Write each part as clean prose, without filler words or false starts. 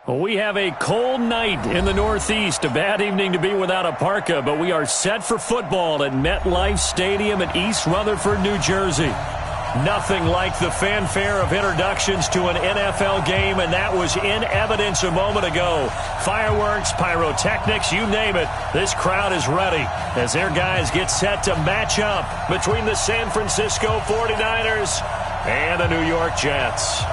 Well, we have a cold night in the Northeast. A bad evening to be without a parka, but we are set for football at MetLife Stadium in East Rutherford, New Jersey. Nothing like the fanfare of introductions to an NFL game, and that was in evidence a moment ago. Fireworks, pyrotechnics, you name it. This crowd is ready as their guys get set to match up between the San Francisco 49ers and the New York Jets.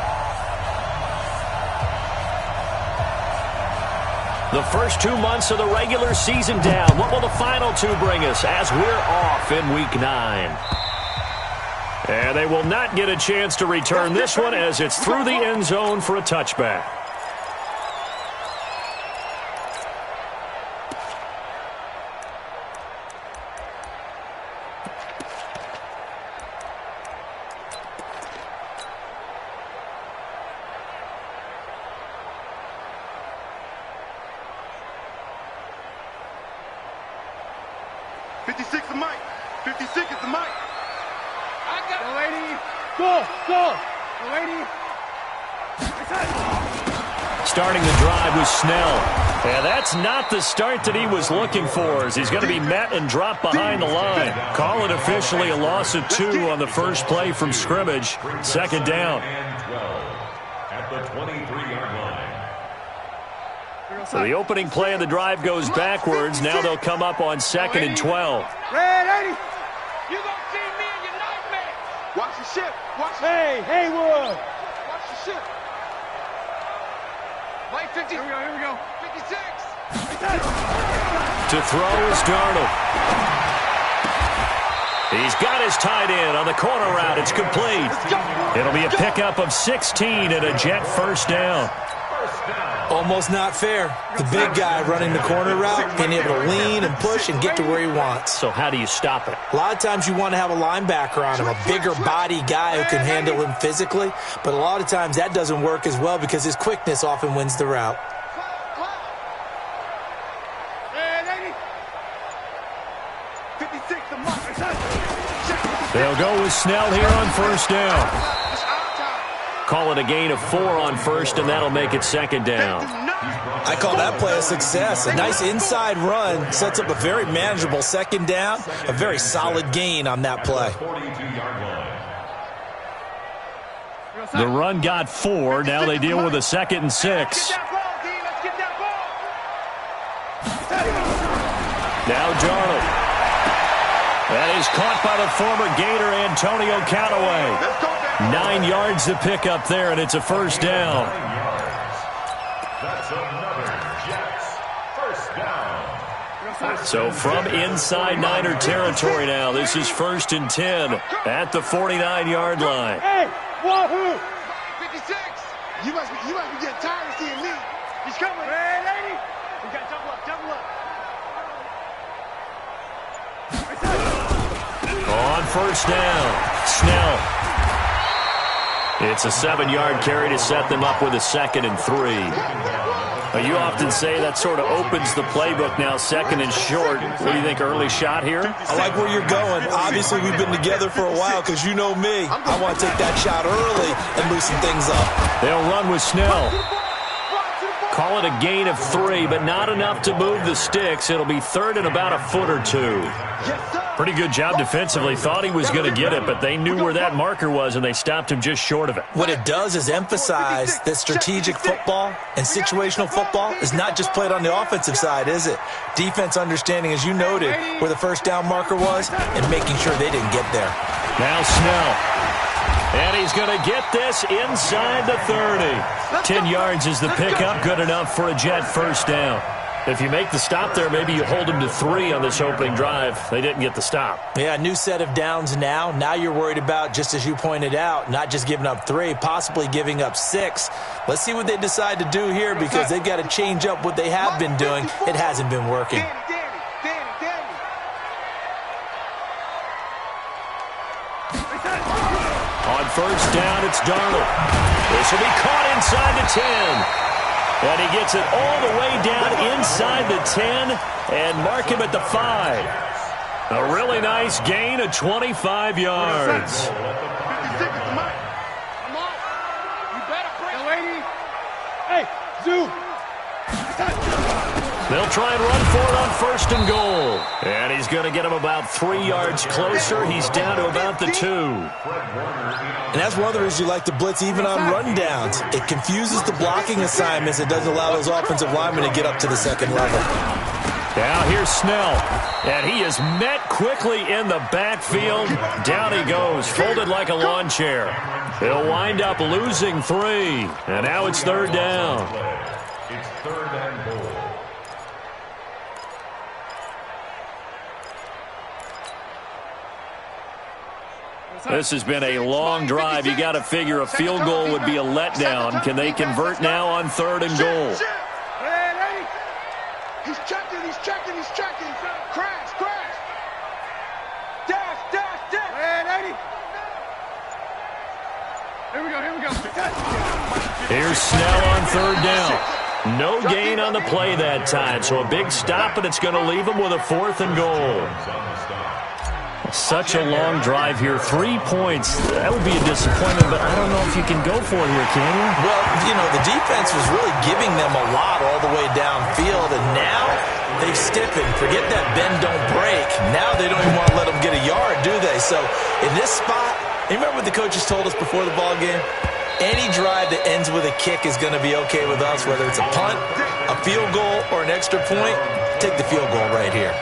The first 2 months of the regular season down. What will the final two bring us as we're off in Week 9? And they will not get a chance to return this one as it's through the end zone for a touchback. Starting the drive was Snell. And that's not the start that he was looking for, as he's going to be met and dropped behind the line. Call it officially a loss of 2 on the first play from scrimmage. Second down. At the 23-yard line. So the opening play of the drive goes backwards. Now they'll come up on 2nd and 12. Red 80. You gonna see me in your nightmare. Watch the ship. Watch the Haywood. Watch the ship. Play 50. Here we go. 56. To throw is Darnold. He's got his tight end on the corner route. It's complete. It'll be a pickup of 16 and a Jet first down. Almost not fair. The big guy running the corner route, being able to lean and push and get to where he wants. So how do you stop it? A lot of times you want to have a linebacker on him, a bigger body guy who can handle him physically. But a lot of times that doesn't work as well because his quickness often wins the route. They'll go with Snell here on first down. Call it a gain of 4 on first, and that'll make it second down. I call that play a success. A nice inside run sets up a very manageable second down, a very solid gain on that play. The run got 4. Now they deal with a 2nd and 6. Now Darnold. That is caught by the former Gator Antonio Callaway. 9 yards to pick up there, and it's a first down. That's another Jets first down. So from inside Niner territory now, this is 1st and 10 at the 49-yard line. Hey, wahoo! 56. You must be getting tired of seeing me. He's coming. Red 80. We got double up. On first down, Snell. It's a 7-yard carry to set them up with a 2nd and 3. Now, you often say that sort of opens the playbook now, 2nd and short. What do you think, early shot here? I like where you're going. Obviously, we've been together for a while because you know me. I want to take that shot early and loosen things up. They'll run with Snell. Call it a gain of 3, but not enough to move the sticks. It'll be 3rd and about a foot or 2. Pretty good job defensively. Thought he was going to get it, but they knew where that marker was, and they stopped him just short of it. What it does is emphasize that strategic football and situational football is not just played on the offensive side, is it? Defense understanding, as you noted, where the first down marker was and making sure they didn't get there. Now Snell. And he's going to get this inside the 30. 10 yards is the pickup. Good enough for a Jet first down. If you make the stop there, maybe you hold them to 3 on this opening drive. They didn't get the stop. Yeah, new set of downs now. Now you're worried about, just as you pointed out, not just giving up 3, possibly giving up 6. Let's see what they decide to do here because they've got to change up what they have been doing. It hasn't been working. On first down, it's Darnold. This will be caught inside the 10. And he gets it all the way down inside the 10 and mark him at the 5. A really nice gain of 25 yards. Hey, Zoo. They'll try and run for it on 1st and goal. And he's going to get him about 3 yards closer. He's down to about the 2. And that's one of the reasons you like to blitz even on rundowns. It confuses the blocking assignments. It doesn't allow those offensive linemen to get up to the second level. Now here's Snell. And he is met quickly in the backfield. Down he goes, folded like a lawn chair. He'll wind up losing 3. And now it's 3rd down. It's 3rd and goal. This has been a long drive. You got to figure a field goal would be a letdown. Can they convert now on 3rd and goal? He's checking. Crash. Dash. Here we go. Here's Snell on 3rd down. No gain on the play that time, so a big stop, and it's going to leave him with a 4th and goal. Such a long drive here. 3 points. That would be a disappointment, but I don't know if you can go for it here, can you? Well, the defense was really giving them a lot all the way downfield, and now they've stiffened. Forget that bend, don't break. Now they don't even want to let them get a yard, do they? So in this spot, you remember what the coaches told us before the ball game? Any drive that ends with a kick is going to be okay with us, whether it's a punt, a field goal, or an extra point. Take the field goal right here.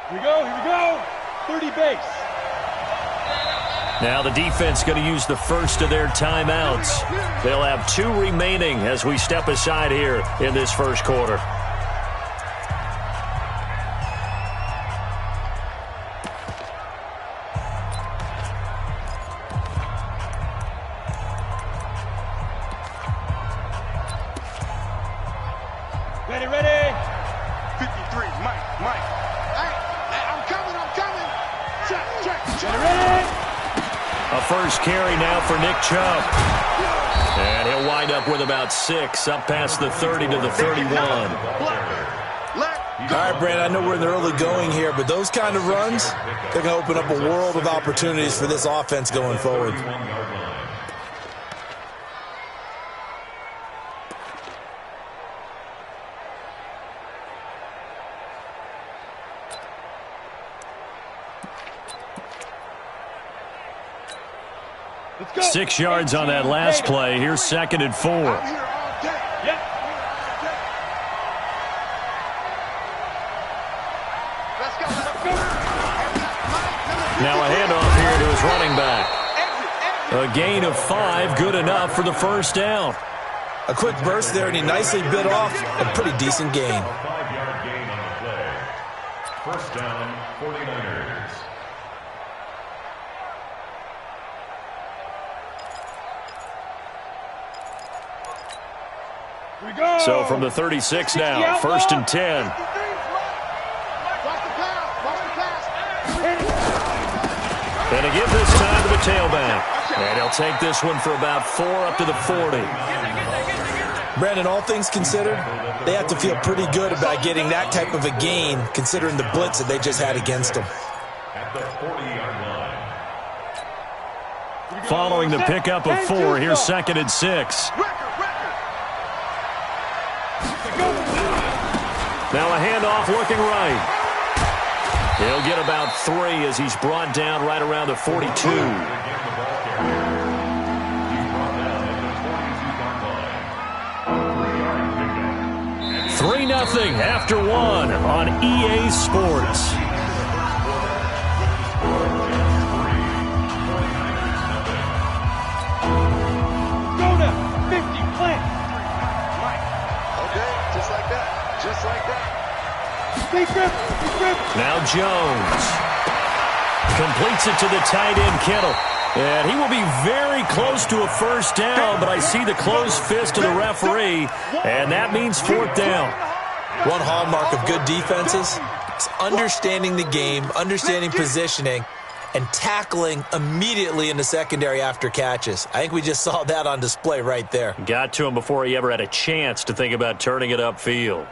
Here we go. 30 base. Now the defense going to use the first of their timeouts. They'll have 2 remaining as we step aside here in this first quarter. Ready. 53, Mike. Hey, I'm coming. Check. Ready. A first carry now for Nick Chubb. And he'll wind up with about 6, up past the 30 to the 31. All right, Brandon, I know we're in the early going here, but those kind of runs, they're going to open up a world of opportunities for this offense going forward. Let's go. 6 yards on that last play. Here's 2nd and 4. I'm here all day. Yep. Let's go. Now a handoff here to his running back. A gain of 5, good enough for the first down. A quick burst there, and he nicely bit off a pretty decent gain. A 5-yard gain on the play. First down, 49ers. So from the 36 now, 1st and 10. Watch the pass. And to give this time to the tailback. And he'll take this one for about 4 up to the 40. Brandon, all things considered, they have to feel pretty good about getting that type of a gain, considering the blitz that they just had against them. At the 40-yard line. Following the pickup of 4, here's 2nd and 6. Now a handoff looking right. He'll get about 3 as he's brought down right around the 42. 3-0 after 1 on EA Sports. Go now. 50, plant. Okay, just like that. Now Jones completes it to the tight end Kittle. And he will be very close to a first down, but I see the closed fist of the referee, and that means 4th down. One hallmark of good defenses is understanding the game, understanding positioning, and tackling immediately in the secondary after catches. I think we just saw that on display right there. Got to him before he ever had a chance to think about turning it upfield.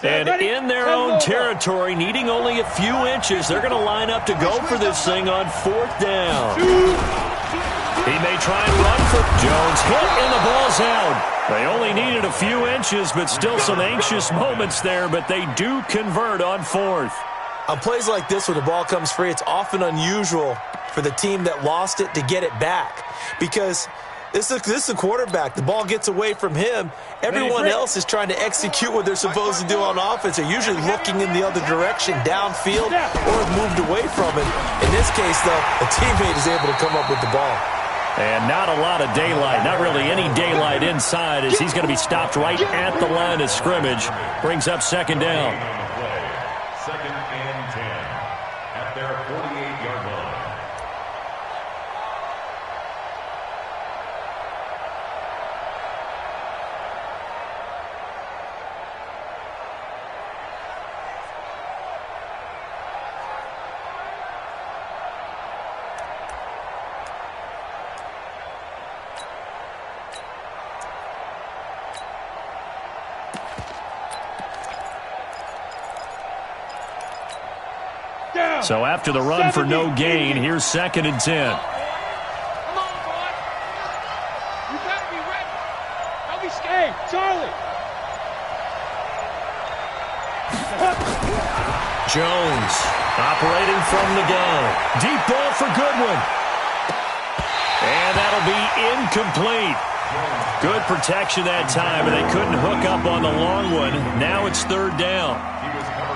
And in their own territory, needing only a few inches, they're going to line up to go for this thing on 4th down. He may try and run for Jones. Hit, and the ball's out. They only needed a few inches, but still some anxious moments there, but they do convert on 4th. On plays like this, when the ball comes free, it's often unusual for the team that lost it to get it back because this is a quarterback. The ball gets away from him. Everyone else is trying to execute what they're supposed to do on offense. They're usually looking in the other direction, downfield, or have moved away from it. In this case, though, a teammate is able to come up with the ball. And not a lot of daylight, not really any daylight inside as he's going to be stopped right at the line of scrimmage. Brings up 2nd down. 2nd and 10 at their 48-yard line. So after the run for no gain, here's 2nd and 10. Come on, boy. You better be ready. Don't be scared. Charlie. Jones operating from the gun. Deep ball for Goodwin. And that'll be incomplete. Good protection that time, and they couldn't hook up on the long one. Now it's 3rd down.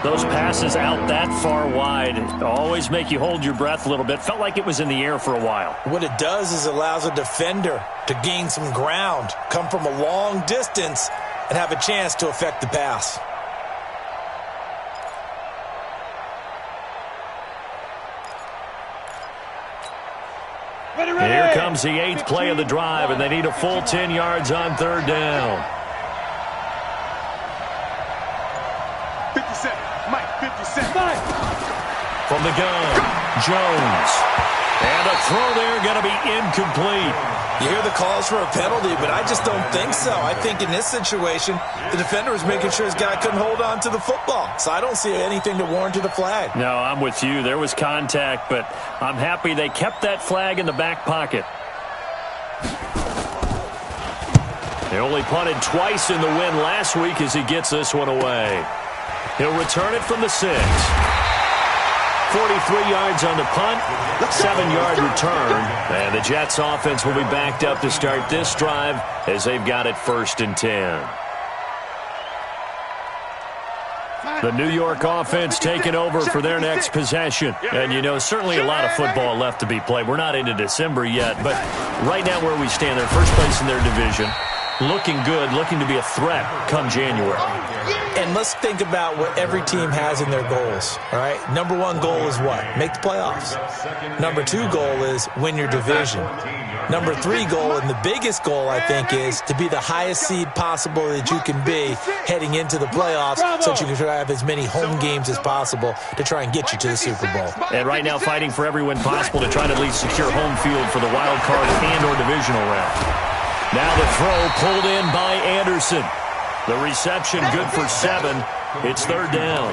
Those passes out that far wide always make you hold your breath a little bit. Felt like it was in the air for a while. What it does is allows a defender to gain some ground, come from a long distance, and have a chance to affect the pass. Here comes the 8th play of the drive, and they need a full 10 yards on 3rd down. 57. Mike, 57. Mike. From the gun, Jones. And a throw there going to be incomplete. You hear the calls for a penalty, but I just don't think so. I think in this situation, the defender was making sure his guy couldn't hold on to the football. So I don't see anything to warrant a flag. No, I'm with you. There was contact, but I'm happy they kept that flag in the back pocket. They only punted twice in the win last week as he gets this one away. He'll return it from the 6. 43 yards on the punt, 7-yard return, and the Jets offense will be backed up to start this drive as they've got it 1st and 10. The New York offense taking over for their next possession. And, you know, certainly a lot of football left to be played. We're not into December yet, but right now where we stand, they're first place in their division. Looking good, looking to be a threat come January. And let's think about what every team has in their goals, all right? Number 1 goal is what? Make the playoffs. Number 2 goal is win your division. Number 3 goal, and the biggest goal, I think, is to be the highest seed possible that you can be heading into the playoffs so that you can try to have as many home games as possible to try and get you to the Super Bowl. And right now fighting for every win possible to try to at least secure home field for the wild card and or divisional round. Now the throw pulled in by Anderson. The reception good for 7. It's 3rd down.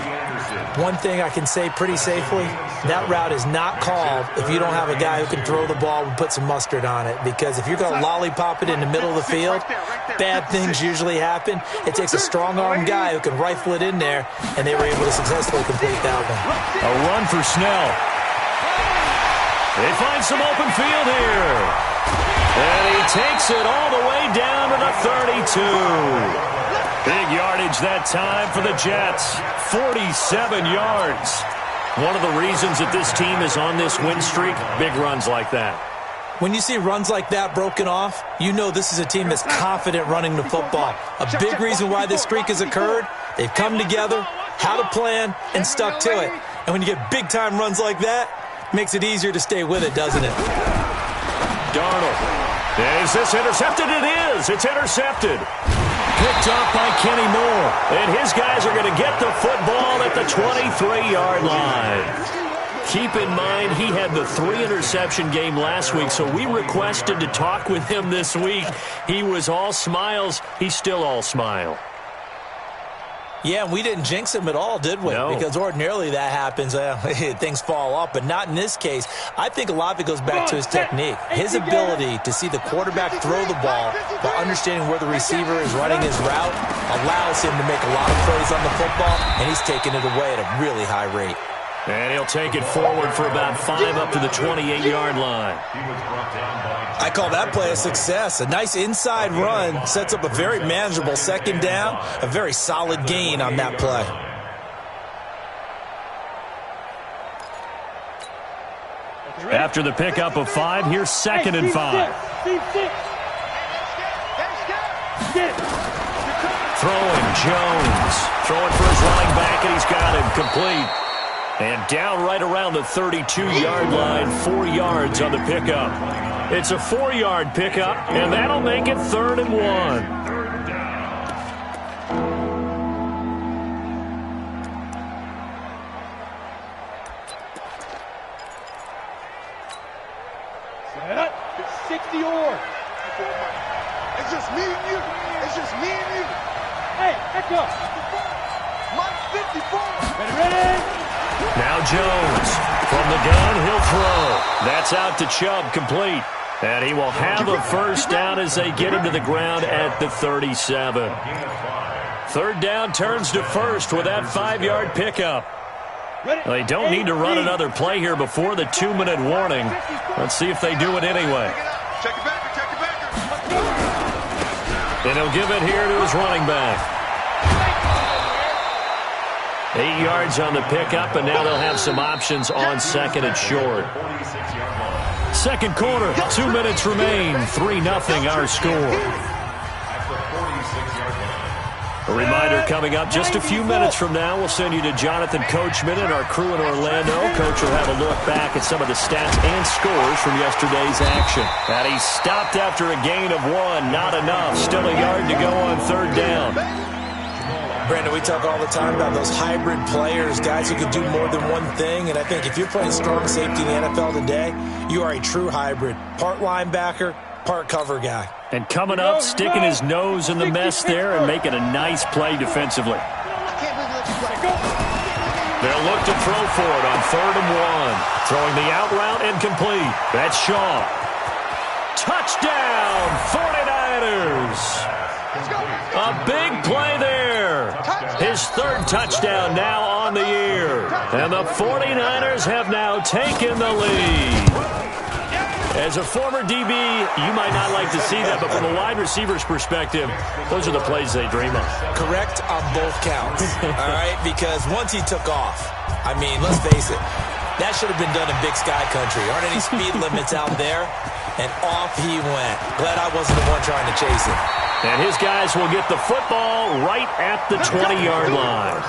One thing I can say pretty safely, that route is not called if you don't have a guy who can throw the ball and put some mustard on it. Because if you're going to lollipop it in the middle of the field, bad things usually happen. It takes a strong-arm guy who can rifle it in there, and they were able to successfully complete that one. A run for Snell. They find some open field here. And he takes it all the way down to the 32. Big yardage that time for the Jets. 47 yards. One of the reasons that this team is on this win streak, big runs like that. When you see runs like that broken off, you know this is a team that's confident running the football. A big reason why this streak has occurred, they've come together, had a plan, and stuck to it. And when you get big-time runs like that, it makes it easier to stay with it, doesn't it? Darnold. Is this intercepted? It is. It's intercepted. picked up by Kenny Moore. And his guys are going to get the football at the 23-yard line. Keep in mind, he had the 3-interception game last week, so we requested to talk with him this week. He was all smiles. He's still all smile. Yeah, and we didn't jinx him at all, did we? No. Because ordinarily that happens. Things fall off, but not in this case. I think a lot of it goes back to his technique. His ability to see the quarterback throw the ball while understanding where the receiver is running his route allows him to make a lot of plays on the football, and he's taking it away at a really high rate. And he'll take it forward for about 5 up to the 28-yard line. I call that play a success. A nice inside run sets up a very manageable second down, a very solid gain on that play. After the pickup of 5, here's 2nd and 5. Throwing Jones. Throwing for his running back, and he's got him complete. And down right around the 32-yard line, 4 yards on the pickup. It's a 4-yard pickup, and that'll make it 3rd and 1. Set up. It's 60 or. It's just me and you. It's just me and you. Hey, echo. Mike 54. Ready? Now Jones. From the gun, he'll throw. That's out to Chubb, complete. And he will have a first down as they get him to the ground at the 37. 3rd down turns to 1st with that 5-yard pickup. They don't need to run another play here before the 2-minute warning. Let's see if they do it anyway. Check it back. And he'll give it here to his running back. 8 yards on the pickup, and now they'll have some options on 2nd and short. 2nd quarter, 2 minutes remain. 3-0 our score. A reminder coming up just a few minutes from now. We'll send you to Jonathan Coachman and our crew in Orlando. Coach will have a look back at some of the stats and scores from yesterday's action. And he stopped after a gain of 1. Not enough. Still a yard to go on 3rd down. Brandon, we talk all the time about those hybrid players, guys who can do more than one thing. And I think if you're playing strong safety in the NFL today, you are a true hybrid. Part linebacker, part cover guy. And coming up, sticking his nose in the mess there and making a nice play defensively. They'll look to throw for it on 3rd and 1. Throwing the out route and complete. That's Shaw. Touchdown, 49ers. A big play there. His 3rd touchdown now on the year. And the 49ers have now taken the lead. As a former DB, you might not like to see that, but from a wide receiver's perspective, those are the plays they dream of. Correct on both counts, all right? Because once he took off, I mean, let's face it, that should have been done in Big Sky Country. Aren't any speed limits out there? And off he went. Glad I wasn't the one trying to chase him. And his guys will get the football right at the 20-yard line.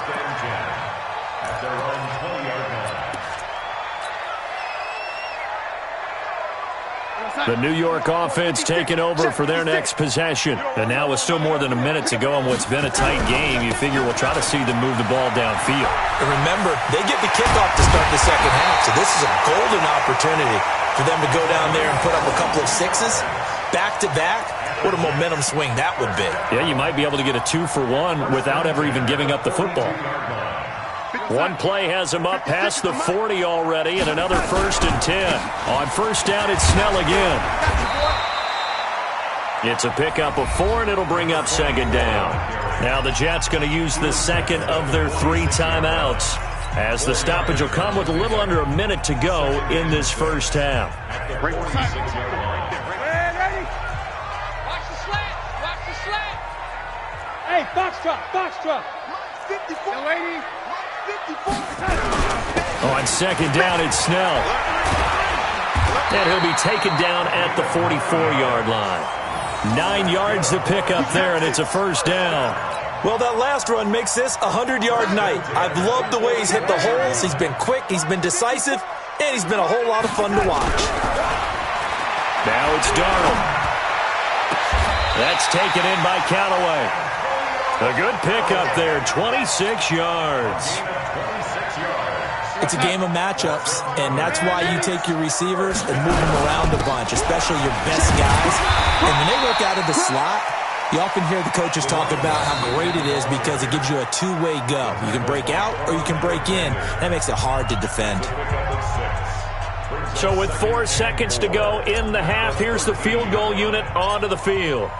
The New York offense taking over for their next possession. And now with still more than a minute to go in what's been a tight game, you figure we'll try to see them move the ball downfield. And remember, they get the kickoff to start the second half, so this is a golden opportunity for them to go down there and put up a couple of sixes back-to-back. What a momentum swing that would be. Yeah, you might be able to get a 2-for-1 without ever even giving up the football. One play has him up past the 40 already, and another 1st and 10. On 1st down, it's Snell again. It's a pickup of 4, and it'll bring up 2nd down. Now the Jets going to use the 2nd of their 3 timeouts, as the stoppage will come with a little under a minute to go in this 1st half. Hey, box drop. 54. Yo, lady. 54. On 2nd down, it's Snell. And he'll be taken down at the 44-yard line. 9 yards to pick up there, and it's a 1st down. Well, that last run makes this a 100-yard night. I've loved the way he's hit the holes. He's been quick, he's been decisive, and he's been a whole lot of fun to watch. Now it's Darnold. That's taken in by Callaway. A good pickup there, 26 yards. It's a game of matchups, and that's why you take your receivers and move them around a bunch, especially your best guys. And when they work out of the slot, you often hear the coaches talk about how great it is because it gives you a two-way go. You can break out or you can break in. That makes it hard to defend. So with 4 seconds to go in the half, here's the field goal unit onto the field.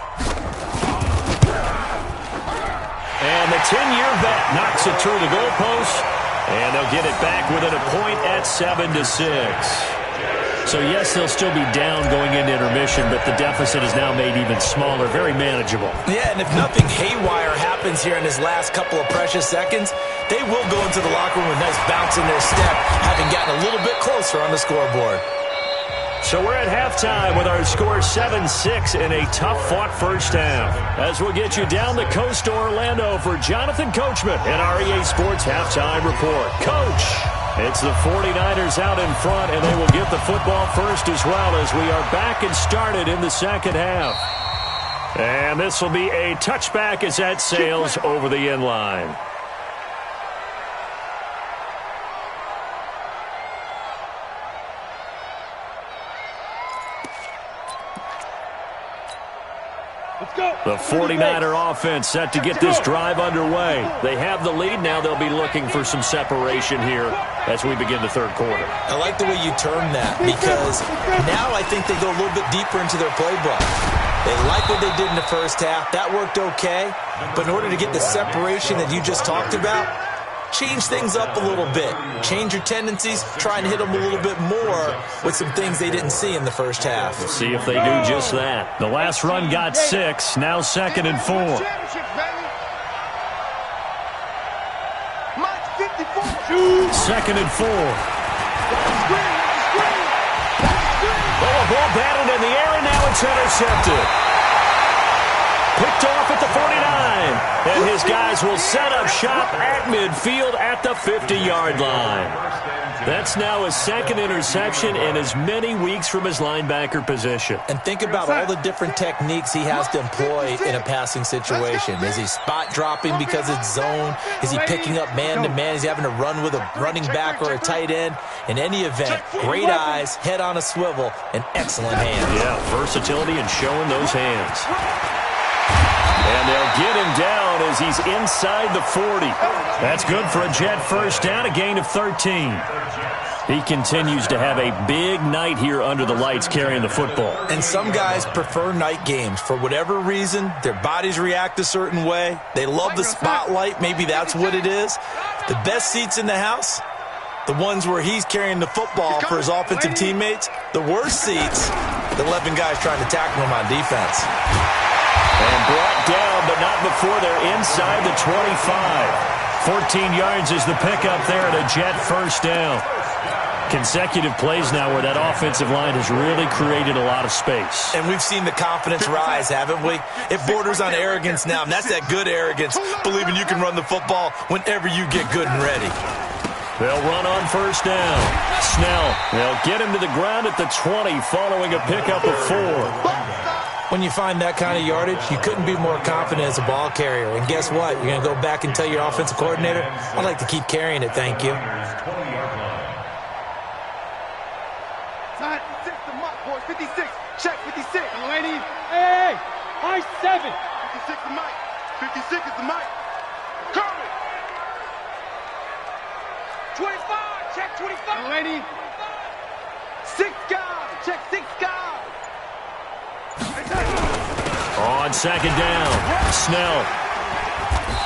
And the 10-year vet knocks it through the goalpost. And they'll get it back within a point at 7-6. So, yes, they'll still be down going into intermission, but the deficit is now made even smaller, very manageable. Yeah, and if nothing haywire happens here in his last couple of precious seconds, they will go into the locker room with a nice bounce in their step, having gotten a little bit closer on the scoreboard. So we're at halftime with our score 7-6 in a tough-fought first half. As we'll get you down the coast to Orlando for Jonathan Coachman and our EA Sports Halftime Report. Coach, it's the 49ers out in front, and they will get the football first as well as we are back and started in the second half. And this will be a touchback as that sails over the end line. The 49er offense set to get this drive underway. They have the lead. Now they'll be looking for some separation here as we begin the third quarter. I like the way you term that because now I think they go a little bit deeper into their playbook. They like what they did in the first half. That worked okay. But in order to get the separation that you just talked about, change things up a little bit. Change your tendencies. Try and hit them a little bit more with some things they didn't see in the first half. We'll see if they do just that. The last run got 6. Now 2nd and 4. Second and 4. Oh, a ball batted in the air, and now it's intercepted. Picked off at the 49. And his guys will set up shop at midfield at the 50-yard line. That's now his second interception in as many weeks from his linebacker position. And think about all the different techniques he has to employ in a passing situation. Is he spot dropping because it's zone? Is he picking up man-to-man? Is he having to run with a running back or a tight end? In any event, great eyes, head on a swivel, and excellent hands. Yeah, versatility and showing those hands. And they'll get him down as he's inside the 40. That's good for a Jet first down, a gain of 13. He continues to have a big night here under the lights carrying the football. And some guys prefer night games. For whatever reason, their bodies react a certain way. They love the spotlight. Maybe that's what it is. The best seats in the house, the ones where he's carrying the football for his offensive teammates. The worst seats, the 11 guys trying to tackle him on defense. And brought down, but not before they're inside the 25. 14 yards is the pickup there at a Jet first down. Consecutive plays now where that offensive line has really created a lot of space. And we've seen the confidence rise, haven't we? It borders on arrogance now, and that's that good arrogance, believing you can run the football whenever you get good and ready. They'll run on first down. Snell, they'll get him to the ground at the 20 following a pickup of 4. When you find that kind of yardage, you couldn't be more confident as a ball carrier. And guess what? You're going to go back and tell your offensive coordinator, I'd like to keep carrying it, thank you. Time, 6 the mark, boys. 56. Check 56. Lady. Hey, high 7. 56 the mic. 56 is the mic. Curry. 25. Check 25. Lady. 6 guys. Check 6 guys. On second down, Snell.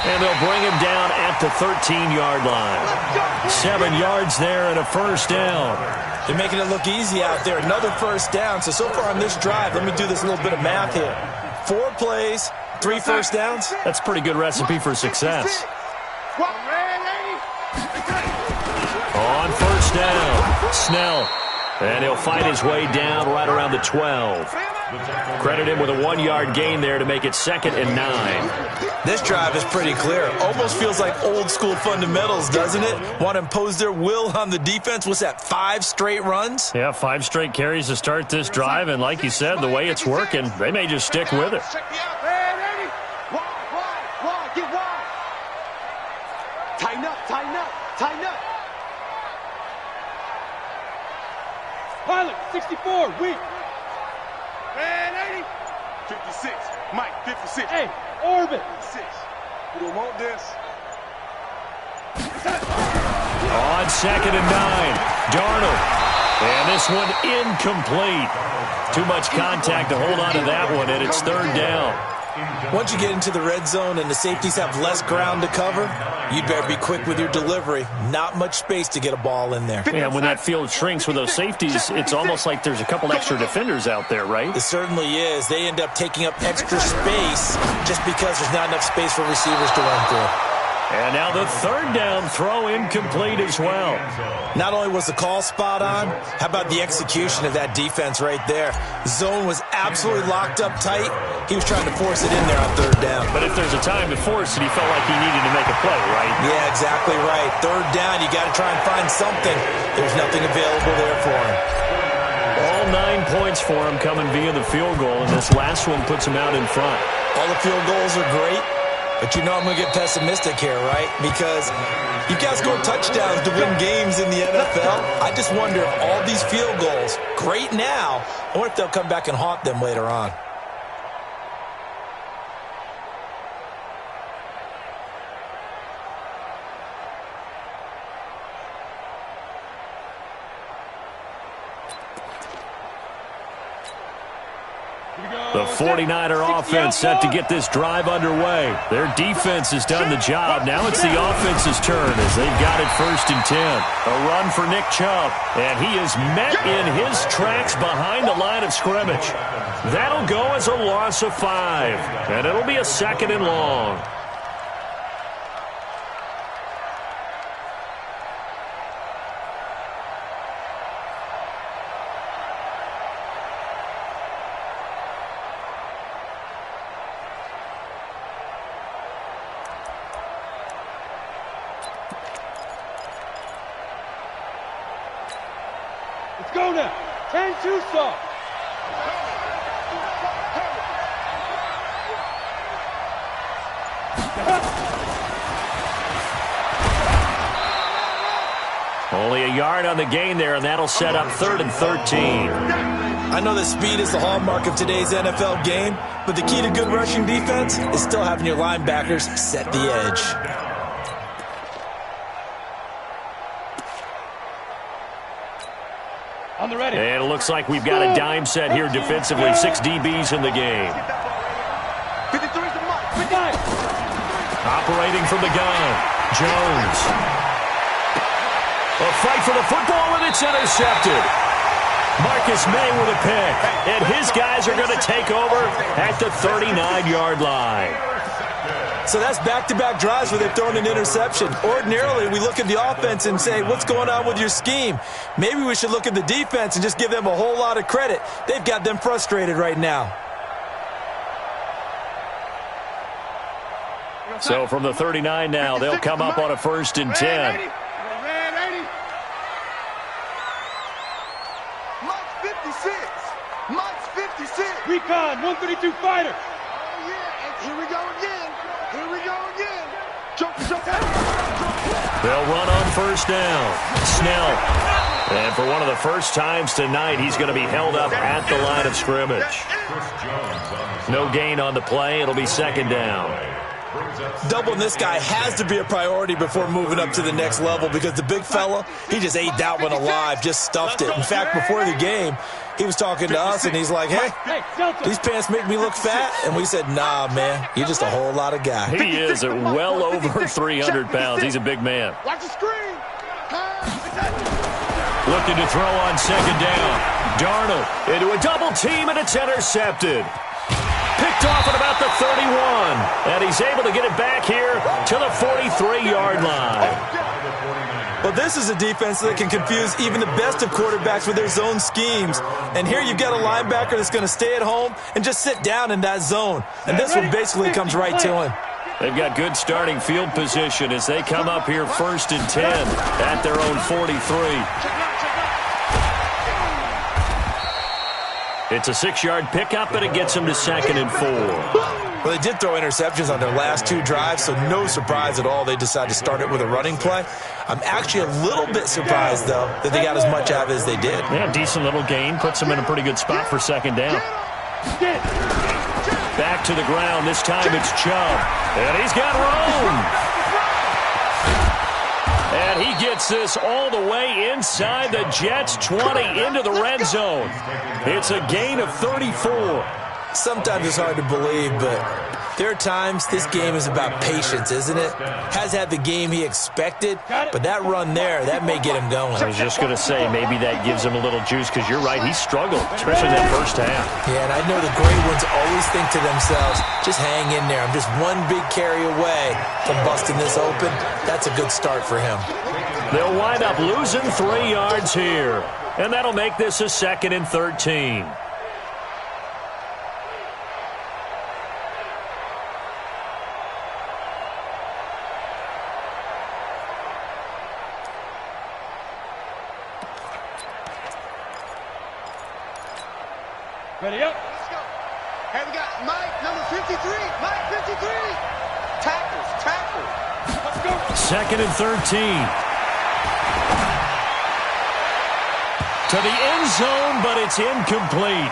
And they'll bring him down at the 13-yard line. 7 yards there and a first down. They're making it look easy out there. Another first down. So far on this drive, let me do this little bit of math here. 4 plays, 3 first downs. That's a pretty good recipe for success. On first down, Snell. And he'll fight his way down right around the 12. Credit him with a 1-yard gain there to make it 2nd and 9. This drive is pretty clear. Almost feels like old school fundamentals, doesn't it? Want to impose their will on the defense. What's that, 5 straight runs? Yeah, 5 straight carries to start this drive. And like you said, the way it's working, they may just stick with it. Check me out. Ready? Wide, give 64, weak. Man, 80. 56, Mike, 56. Hey, orbit. 56. We don't want this. On 2nd and 9, Darnold. And this one incomplete. Too much contact to hold on to that one, and it's 3rd down. Once you get into the red zone and the safeties have less ground to cover, you'd better be quick with your delivery. Not much space to get a ball in there. And when that field shrinks with those safeties, it's almost like there's a couple extra defenders out there, right? It certainly is. They end up taking up extra space just because there's not enough space for receivers to run through. And now the 3rd down throw incomplete as well. Not only was the call spot on, how about the execution of that defense right there? Zone was absolutely locked up tight. He was trying to force it in there on 3rd down. But if there's a time to force it, he felt like he needed to make a play, right? Yeah, exactly right. 3rd down, you got to try and find something. There's nothing available there for him. All 9 points for him coming via the field goal, and this last one puts him out in front. All the field goals are great. But you know I'm going to get pessimistic here, right? Because you got to score touchdowns to win games in the NFL. I just wonder if all these field goals, great now, or if they'll come back and haunt them later on. The 49er offense set to get this drive underway. Their defense has done the job. Now it's the offense's turn as they've got it 1st and 10. A run for Nick Chubb, and he is met in his tracks behind the line of scrimmage. That'll go as a loss of 5, and it'll be a 2nd and long. Let's go now. 10-2 soft. Only a yard on the gain there, and that'll set up 3rd and 13. I know that speed is the hallmark of today's NFL game, but the key to good rushing defense is still having your linebackers set the edge. On the ready. And it looks like we've got a dime set here defensively. 6 DBs in the game. 53's the mark. 59. Operating from the gun, Jones. A fight for the football, and it's intercepted. Marcus May with a pick, and his guys are going to take over at the 39-yard line. So that's back-to-back drives where they've thrown an interception. Ordinarily, we look at the offense and say, what's going on with your scheme? Maybe we should look at the defense and just give them a whole lot of credit. They've got them frustrated right now. So from the 39 now, they'll come up on a 1st and 10. Mike's 56. Mike's 56. Recon, 132 fighter. Oh, yeah. And here we go again. Here we go again. Jump. They'll run on 1st down. Snell. And for one of the first times tonight, he's going to be held up at the line of scrimmage. No gain on the play. It'll be 2nd down. Doubling this guy has to be a priority before moving up to the next level because the big fella, he just ate that one alive, just stuffed it. In fact, before the game, he was talking to us, and he's like, hey, these pants make me look fat. And we said, nah, man, you're just a whole lot of guy. He is at well over 300 pounds. He's a big man. Watch the screen. Looking to throw on 2nd down. Darnold into a double team, and it's intercepted. Picked off at about the 31, and he's able to get it back here to the 43-yard line. Well, this is a defense that can confuse even the best of quarterbacks with their zone schemes. And here you've got a linebacker that's going to stay at home and just sit down in that zone. And this one basically comes right to him. They've got good starting field position as they come up here 1st and 10 at their own 43. It's a 6-yard pickup, and it gets him to 2nd and 4. Well, they did throw interceptions on their last 2 drives, so no surprise at all they decided to start it with a running play. I'm actually a little bit surprised, though, that they got as much out of it as they did. Yeah, decent little gain. Puts them in a pretty good spot for 2nd down. Back to the ground. This time it's Chubb. And he's got room. And he gets this all the way inside the Jets' 20 into the red zone. It's a gain of 34. Sometimes it's hard to believe, but there are times this game is about patience, isn't it? Has had the game he expected, but that run there, that may get him going. I was just going to say, maybe that gives him a little juice, because you're right, he struggled, especially in that first half. Yeah, and I know the great ones always think to themselves, just hang in there. I'm just one big carry away from busting this open. That's a good start for him. They'll wind up losing 3 yards here, and that'll make this a 2nd and 13. Ready up. Let's go. Hey, we got Mike, number 53. Mike, 53. Tackles. Let's go. 2nd and 13. To the end zone, but it's incomplete.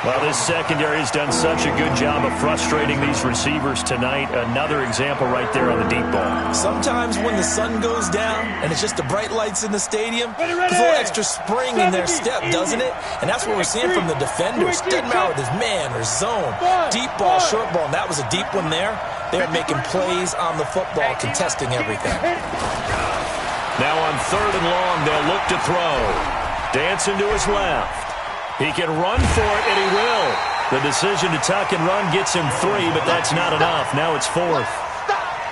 Well, this secondary has done such a good job of frustrating these receivers tonight. Another example right there on the deep ball. Sometimes when the sun goes down and it's just the bright lights in the stadium, there's a little extra spring in their step, doesn't it? And that's what we're seeing from the defenders. Doesn't matter with his man or zone. Deep ball, short ball, and that was a deep one there. They're making plays on the football, contesting everything. Now on 3rd and long, they'll look to throw. Dancing to his left. He can run for it, and he will. The decision to tuck and run gets him 3, but that's not enough. Now it's 4th.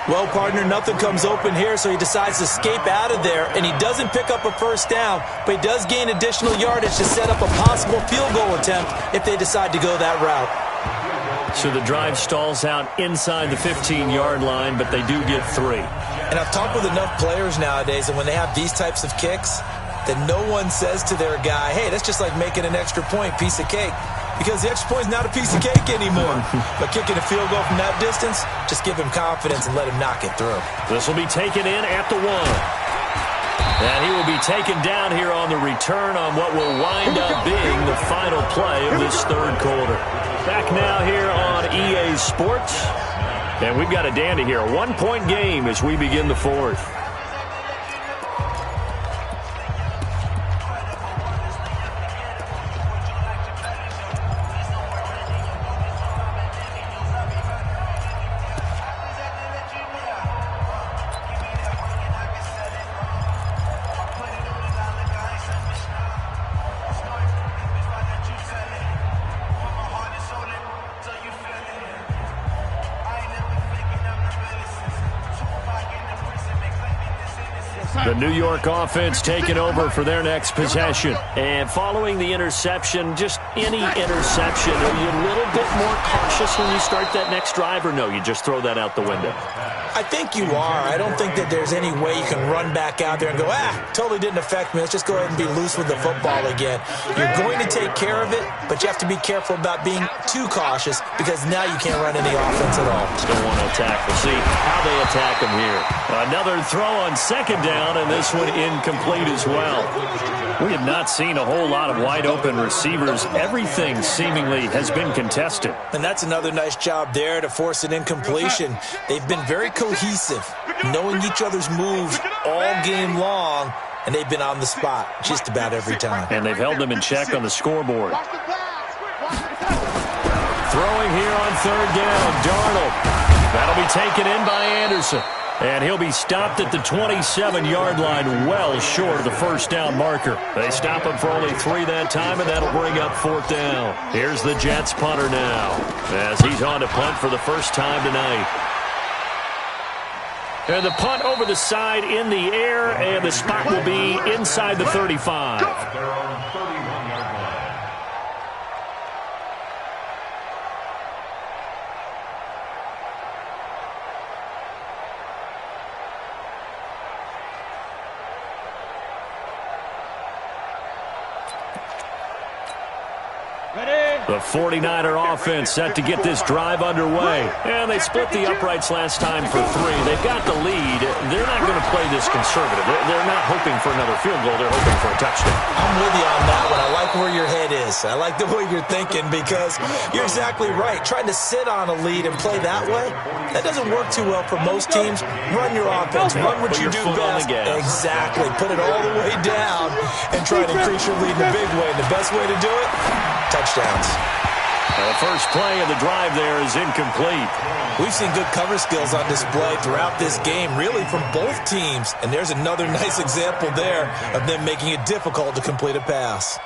Well, partner, nothing comes open here, so he decides to escape out of there, and he doesn't pick up a first down, but he does gain additional yardage to set up a possible field goal attempt if they decide to go that route. So the drive stalls out inside the 15-yard line, but they do get 3. And I've talked with enough players nowadays, and when they have these types of kicks, that no one says to their guy, hey, that's just like making an extra point, piece of cake. Because the extra point is not a piece of cake anymore. But kicking a field goal from that distance, just give him confidence and let him knock it through. This will be taken in at the 1. And he will be taken down here on the return on what will wind up being the final play of this 3rd quarter. Back now here on EA Sports. And we've got a dandy here. A 1-point game as we begin the 4th. The New York offense taking over for their next possession. And following the interception, just any interception, are you a little bit more cautious when you start that next drive, or no, you just throw that out the window? I think you are. I don't think that there's any way you can run back out there and go, totally didn't affect me. Let's just go ahead and be loose with the football again. You're going to take care of it, but you have to be careful about being too cautious because now you can't run any offense at all. Still want to attack. We'll see how they attack them here. Another throw on 2nd down, and this one incomplete as well. We have not seen a whole lot of wide-open receivers. Everything seemingly has been contested. And that's another nice job there to force an incompletion. They've been very cohesive, knowing each other's moves all game long, and they've been on the spot just about every time. And they've held them in check on the scoreboard. Throwing here on 3rd down, Darnold. That'll be taken in by Anderson. And he'll be stopped at the 27-yard line, well short of the first down marker. They stop him for only 3 that time, and that'll bring up 4th down. Here's the Jets punter now, as he's on to punt for the first time tonight. And the punt over the side in the air, and the spot will be inside the 35. Ready. The 49er offense set to get this drive underway. And they split the uprights last time for 3. They've got the lead. They're not going to play this conservative. They're not hoping for another field goal. They're hoping for a touchdown. I'm with you on that one. I like where your head is. I like the way you're thinking because you're exactly right. Trying to sit on a lead and play that way, that doesn't work too well for most teams. Run your offense. Run what you do best. Exactly. Put it all the way down and try to increase your lead in a big way. And the best way to do it, touchdowns. The first play of the drive there is incomplete. We've seen good cover skills on display throughout this game, really from both teams. And there's another nice example there of them making it difficult to complete a pass.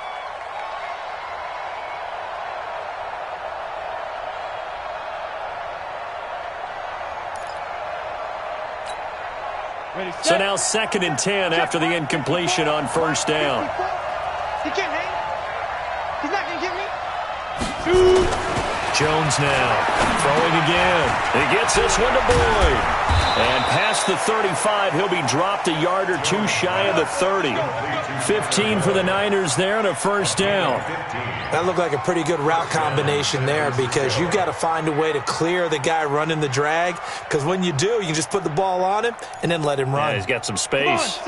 So now 2nd and 10 after the incompletion on first down. He can't hang. He's not going to get me. Jones now throwing again. He gets this one to Boyd. And past the 35, he'll be dropped a yard or 2 shy of the 30. 15 for the Niners there and a first down. That looked like a pretty good route combination there because you've got to find a way to clear the guy running the drag because when you do, you can just put the ball on him and then let him run. Yeah, he's got some space.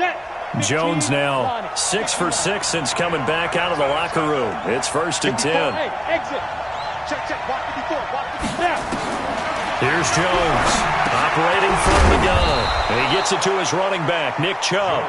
Jones now 6 for 6 since coming back out of the locker room. It's 1st and 10. Hey, exit. Check. Walk 54. Walk 54. Here's Jones operating from the gun. And he gets it to his running back, Nick Chubb.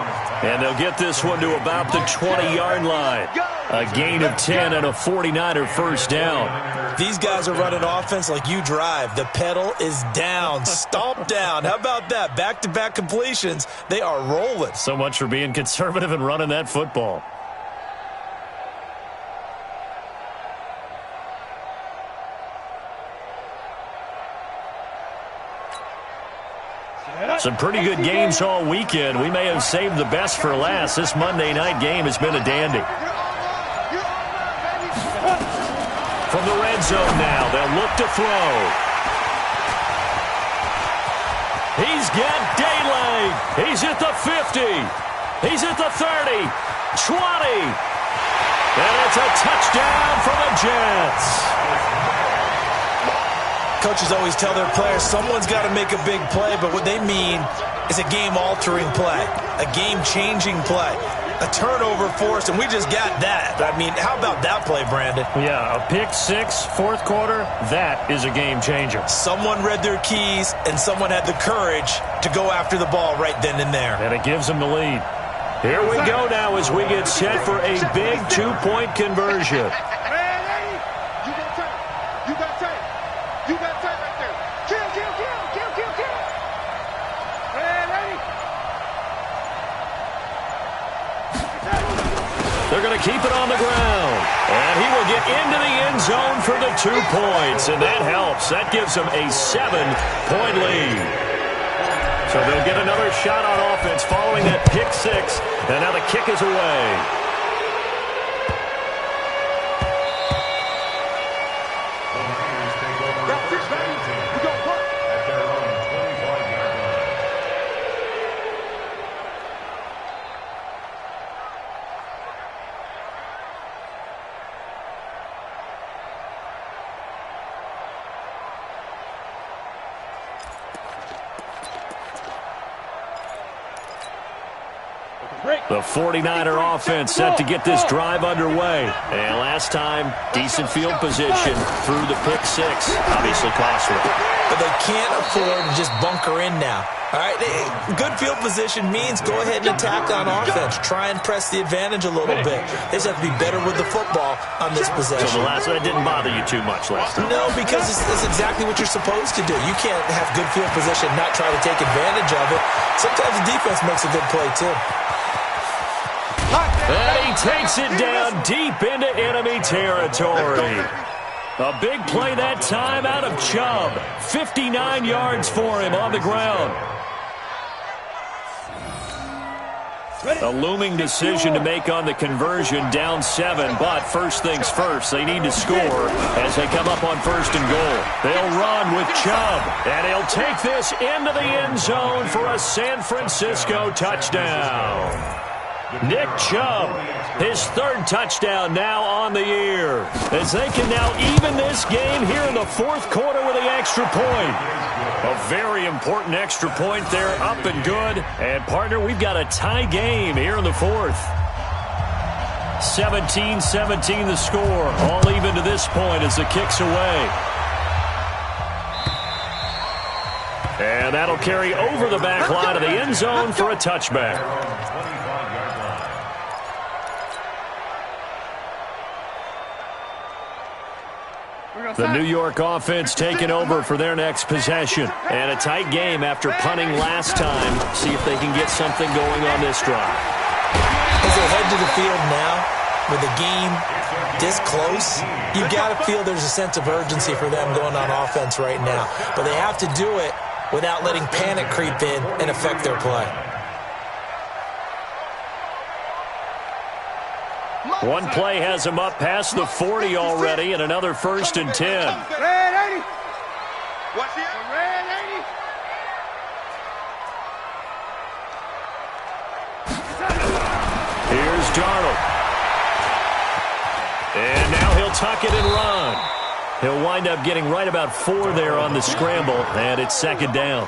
And they'll get this one to about the 20-yard line. A gain of 10 and a 49er first down. These guys are running offense like you drive. The pedal is down, stomp down. How about that? Back-to-back completions. They are rolling. So much for being conservative and running that football. Some pretty good games all weekend. We may have saved the best for last. This Monday night game has been a dandy. From the red zone now, they'll look to throw. He's got daylight. He's at the 50. He's at the 30, 20. And it's a touchdown for the Jets. Coaches always tell their players someone's got to make a big play, but what they mean is a game-altering play, a game-changing play, a turnover forced, and we just got that. I mean, how about that play, Brandon? Yeah, a pick six, 4th quarter, that is a game-changer. Someone read their keys, and someone had the courage to go after the ball right then and there. And it gives them the lead. Here we go now as we get set for a big 2-point conversion. They're going to keep it on the ground. And he will get into the end zone for the 2 points. And that helps. That gives them a 7-point lead. So they'll get another shot on offense following that pick 6. And now the kick is away. The 49er offense set to get this drive underway. And last time, decent field position through the pick 6. Obviously costly. But they can't afford to just bunker in now. All right, good field position means go ahead and attack on offense. Try and press the advantage a little bit. They just have to be better with the football on this possession. So the last one didn't bother you too much last time? No, because it's exactly what you're supposed to do. You can't have good field position and not try to take advantage of it. Sometimes the defense makes a good play, too. And he takes it down deep into enemy territory. A big play that time out of Chubb. 59 yards for him on the ground. A looming decision to make on the conversion, down 7. But first things first, they need to score as they come up on 1st and goal. They'll run with Chubb, and he'll take this into the end zone for a San Francisco touchdown. Nick Chubb, his third touchdown now on the year, as they can now even this game here in the fourth quarter with the extra point. A very important extra point there, up and good. And, partner, we've got a tie game here in the fourth. 17-17 the score, all even to this point as the kick's away. And that'll carry over the back line of the end zone for a touchback. The New York offense taking over for their next possession. And a tight game after punting last time. See if they can get something going on this drive. As they head to the field now, with the game this close, you've got to feel there's a sense of urgency for them going on offense right now. But they have to do it without letting panic creep in and affect their play. One play has him up past the 40 already, and another 1st and 10. Red 80. Watch the red 80. Here's Darnold. And now he'll tuck it and run. He'll wind up getting right about 4 there on the scramble, and it's 2nd down.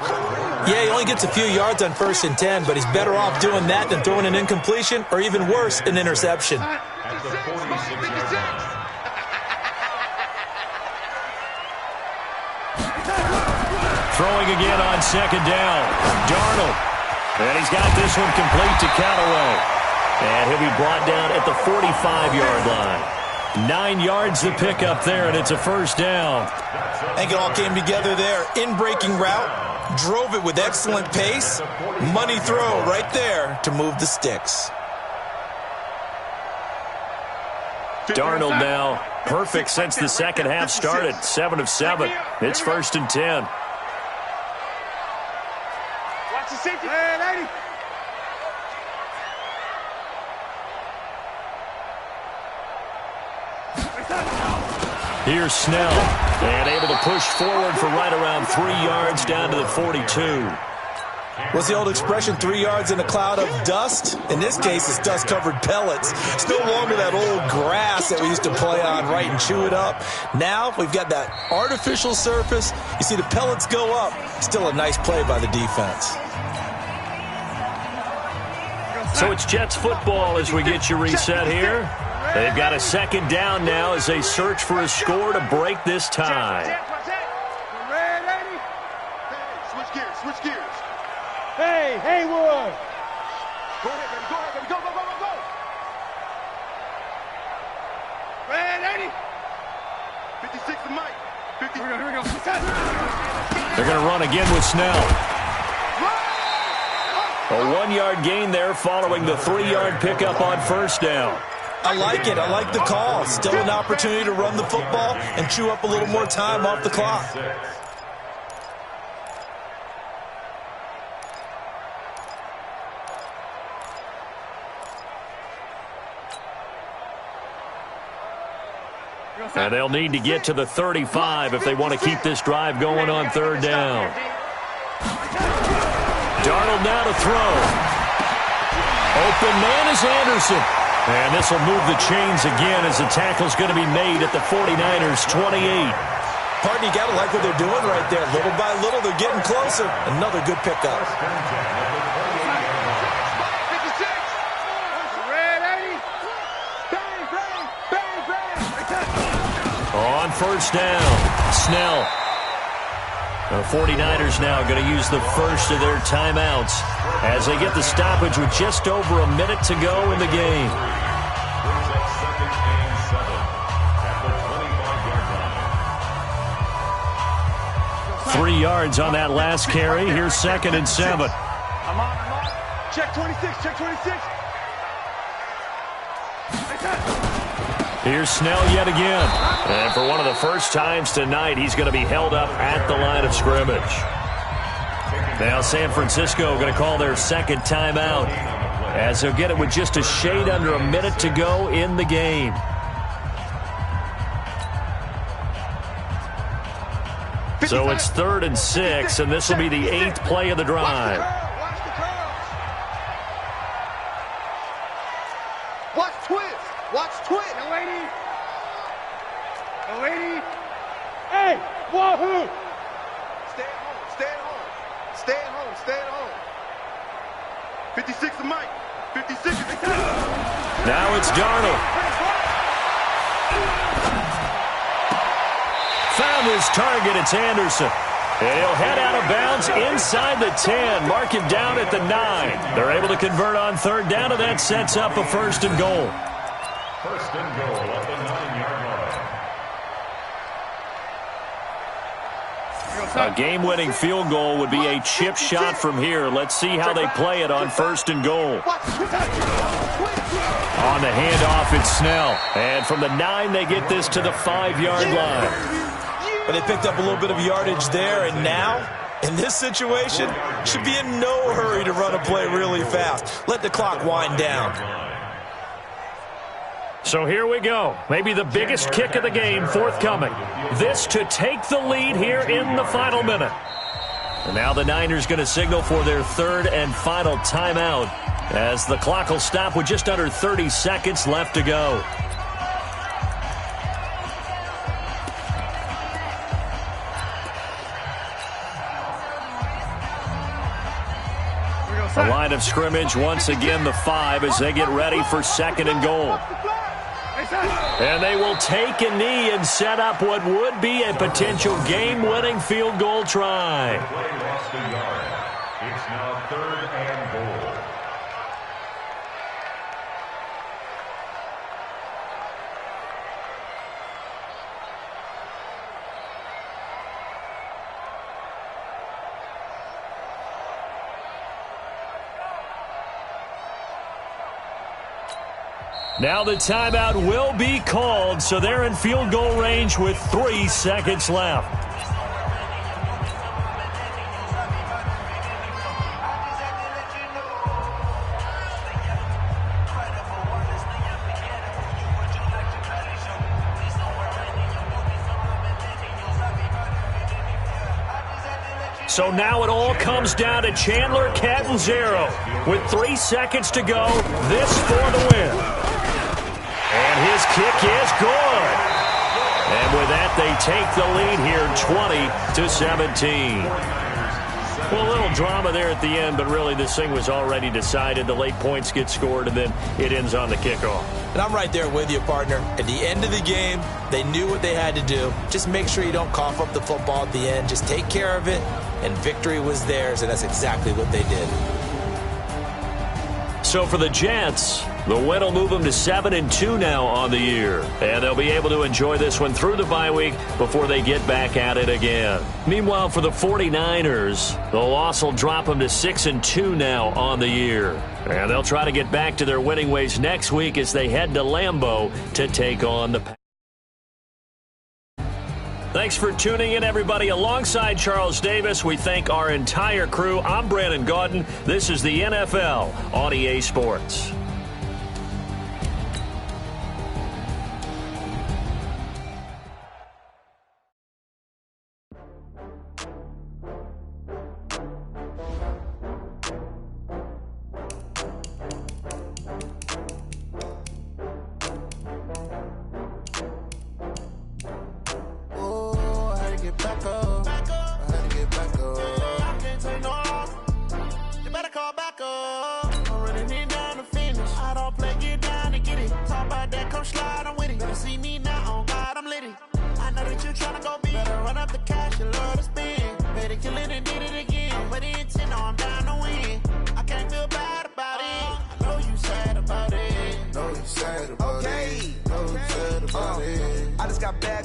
Yeah, he only gets a few yards on 1st and 10, but he's better off doing that than throwing an incompletion or even worse, an interception. Throwing again on 2nd down. Darnold. And he's got this one complete to Callaway. And he'll be brought down at the 45-yard line. 9 yards to pick up there, and it's a 1st down. I think it all came together there. In-breaking route, drove it with excellent pace. Money throw right there to move the sticks. Darnold now perfect since the second half started. 7 of 7. It's 1st and 10. Watch the safety. Red 80. Here's Snell, and able to push forward for right around 3 yards down to the 42. What's the old expression, 3 yards in a cloud of dust? In this case, it's dust-covered pellets. It's no longer that old grass that we used to play on, right, and chew it up. Now we've got that artificial surface. You see the pellets go up. Still a nice play by the defense. So it's Jets football as we get you reset here. They've got a 2nd down now as they search for a score to break this tie. Red 80. Switch gears, switch gears. Hey, Haywood. Go ahead, baby, go, go, go, go, go. Red 80. 56 to Mike. 50. Here we go. They're going to run again with Snell. A 1-yard gain there following the 3-yard pickup on 1st down. I like it. I like the call. Still an opportunity to run the football and chew up a little more time off the clock. And they'll need to get to the 35 if they want to keep this drive going on 3rd down. Darnold now to throw. Open man is Anderson. And this will move the chains again as the tackle's going to be made at the 49ers' 28. Partner, you got to like what they're doing right there. Little by little, they're getting closer. Another good pickup. On 1st down, Snell. The 49ers now going to use the first of their timeouts as they get the stoppage with just over a minute to go in the game. 3 yards on that last carry. Here's 2nd and 7. I'm on. Check 26, check 26. Here's Snell yet again. And for one of the first times tonight, he's going to be held up at the line of scrimmage. Now San Francisco going to call their 2nd timeout as they'll get it with just a shade under a minute to go in the game. So it's 3rd and 6, and this will be the 8th play of the drive. Wahoo! Stay at home, stay at home. Stay at home, stay at home. 56 to Mike. 56 is Now it's Darnold. Found his target. It's Anderson. And he'll head out of bounds inside the 10. Mark him down at the 9. They're able to convert on third down, and that sets up a 1st and goal. 1st and goal at the 9-yard line. A game-winning field goal would be a chip shot from here. Let's see how they play it on 1st and goal. On the handoff, it's Snell. And from the 9, they get this to the 5-yard line. But they picked up a little bit of yardage there, and now, in this situation, should be in no hurry to run a play really fast. Let the clock wind down. So here we go. Maybe the biggest kick of the game forthcoming. This to take the lead here in the final minute. And now the Niners going to signal for their 3rd and final timeout as the clock will stop with just under 30 seconds left to go. The line of scrimmage, once again, the 5 as they get ready for 2nd and goal. And they will take a knee and set up what would be a potential game-winning field goal try. The play lost a yard. It's now 3rd and goal. Now the timeout will be called, so they're in field goal range with 3 seconds left. So now it all comes down to Chandler Catanzaro. With 3 seconds to go, this for the win. And his kick is good. And with that, they take the lead here 20-17. Well, a little drama there at the end, but really this thing was already decided. The late points get scored, and then it ends on the kickoff. And I'm right there with you, partner. At the end of the game, they knew what they had to do. Just make sure you don't cough up the football at the end. Just take care of it, and victory was theirs, and that's exactly what they did. So for the Jets, the win will move them to 7-2 now on the year. And they'll be able to enjoy this one through the bye week before they get back at it again. Meanwhile, for the 49ers, the loss will drop them to 6-2 now on the year. And they'll try to get back to their winning ways next week as they head to Lambeau to take on the Packers. Thanks for tuning in, everybody. Alongside Charles Davis, we thank our entire crew. I'm Brandon Gaudin. This is the NFL on EA Sports.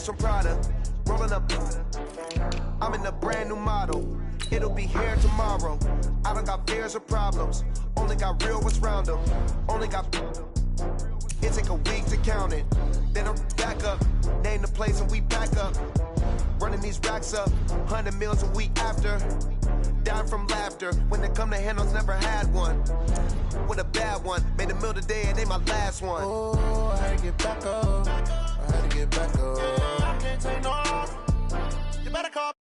From Prada, rolling up. I'm in a brand new model. It'll be here tomorrow. I don't got fears or problems. Only got real what's round them. Only got. It take a week to count it. Then I'm back up. Name the place and we back up. Running these racks up. 100 meals a week after. Dying from laughter. When it come to handles, never had one. With a bad one. Made a meal today and they my last one. Oh, I had to get back up. I had to get back up. I can't take no loss. You better call